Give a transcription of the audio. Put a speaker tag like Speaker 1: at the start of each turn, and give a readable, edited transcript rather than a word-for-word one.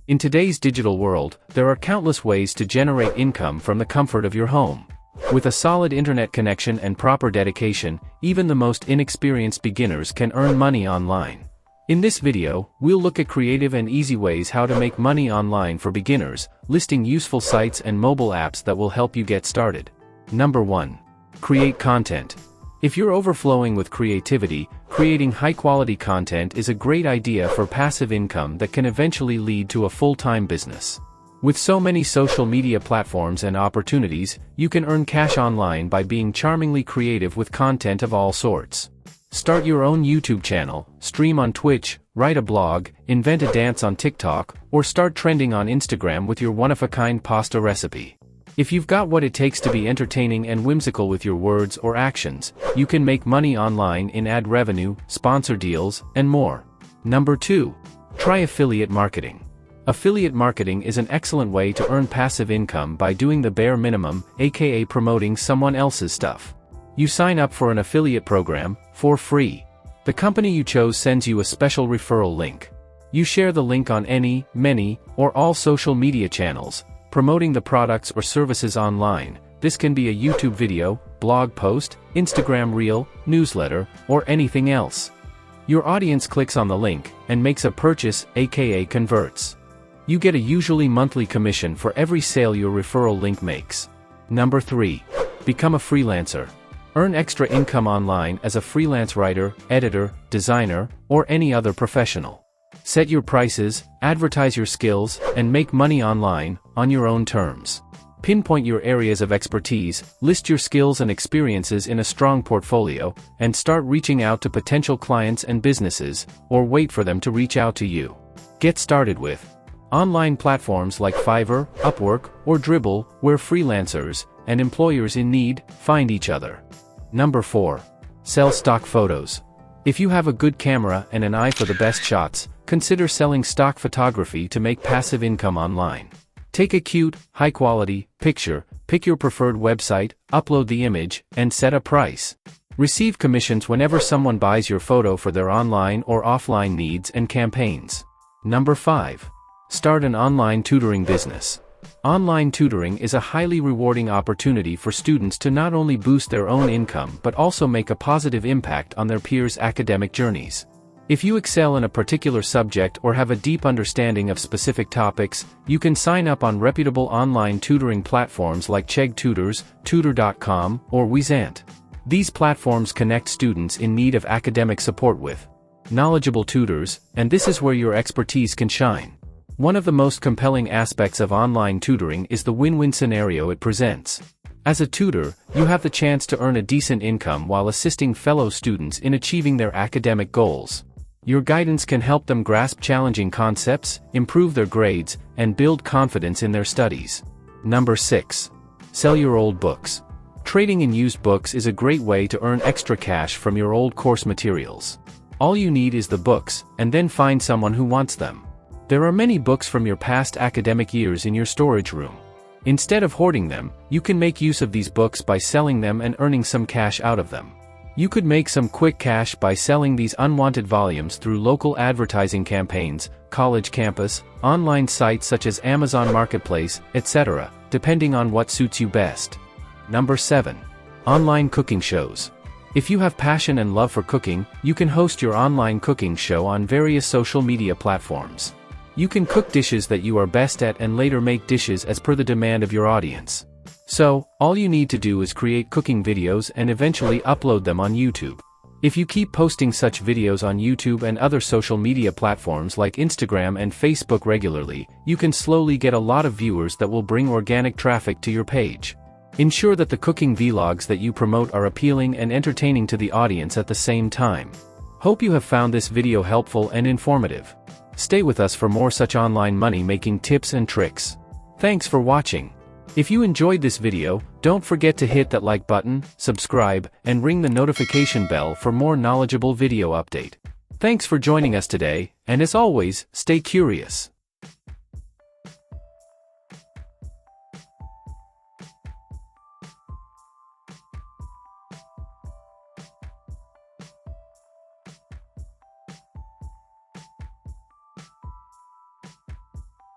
Speaker 1: In today's digital world, there are countless ways to generate income from the comfort of your home. With a solid internet connection and proper dedication, even the most inexperienced beginners can earn money online. In this video, we'll look at creative and easy ways how to make money online for beginners, listing useful sites and mobile apps that will help you get started. Number 1. Create content. If you're overflowing with creativity, creating high-quality content is a great idea for passive income that can eventually lead to a full-time business. With so many social media platforms and opportunities, you can earn cash online by being charmingly creative with content of all sorts. Start your own YouTube channel, stream on Twitch, write a blog, invent a dance on TikTok, or start trending on Instagram with your one-of-a-kind pasta recipe. If you've got what it takes to be entertaining and whimsical with your words or actions, you can make money online in ad revenue, sponsor deals, and more. Number 2. Try affiliate marketing. Affiliate marketing is an excellent way to earn passive income by doing the bare minimum, aka promoting someone else's stuff. You sign up for an affiliate program, for free. The company you chose sends you a special referral link. You share the link on any, many, or all social media channels, promoting the products or services online. This can be a YouTube video, blog post, Instagram reel, newsletter, or anything else. Your audience clicks on the link, and makes a purchase, aka converts. You get a usually monthly commission for every sale your referral link makes. Number 3. Become a freelancer. Earn extra income online as a freelance writer, editor, designer, or any other professional. Set your prices, advertise your skills, and make money online, on your own terms. Pinpoint your areas of expertise, list your skills and experiences in a strong portfolio, and start reaching out to potential clients and businesses, or wait for them to reach out to you. Get started with online platforms like Fiverr, Upwork, or Dribbble, where freelancers and employers in need find each other. Number 4. Sell stock photos. If you have a good camera and an eye for the best shots, consider selling stock photography to make passive income online. Take a cute, high-quality picture, pick your preferred website, upload the image, and set a price. Receive commissions whenever someone buys your photo for their online or offline needs and campaigns. Number 5. Start an online tutoring business. Online tutoring is a highly rewarding opportunity for students to not only boost their own income but also make a positive impact on their peers' academic journeys. If you excel in a particular subject or have a deep understanding of specific topics, you can sign up on reputable online tutoring platforms like Chegg Tutors, Tutor.com, or Wizant. These platforms connect students in need of academic support with knowledgeable tutors, and this is where your expertise can shine. One of the most compelling aspects of online tutoring is the win-win scenario it presents. As a tutor, you have the chance to earn a decent income while assisting fellow students in achieving their academic goals. Your guidance can help them grasp challenging concepts, improve their grades, and build confidence in their studies. Number 6. Sell your old books. Trading in used books is a great way to earn extra cash from your old course materials. All you need is the books, and then find someone who wants them. There are many books from your past academic years in your storage room. Instead of hoarding them, you can make use of these books by selling them and earning some cash out of them. You could make some quick cash by selling these unwanted volumes through local advertising campaigns, college campus, online sites such as Amazon Marketplace, etc., depending on what suits you best. Number 7. Online cooking shows. If you have passion and love for cooking, you can host your online cooking show on various social media platforms. You can cook dishes that you are best at and later make dishes as per the demand of your audience. So, all you need to do is create cooking videos and eventually upload them on YouTube. If you keep posting such videos on YouTube and other social media platforms like Instagram and Facebook regularly, you can slowly get a lot of viewers that will bring organic traffic to your page. Ensure that the cooking vlogs that you promote are appealing and entertaining to the audience at the same time. Hope you have found this video helpful and informative. Stay with us for more such online money-making tips and tricks. Thanks for watching. If you enjoyed this video, don't forget to hit that like button, subscribe, and ring the notification bell for more knowledgeable video update. Thanks for joining us today, and as always, stay curious.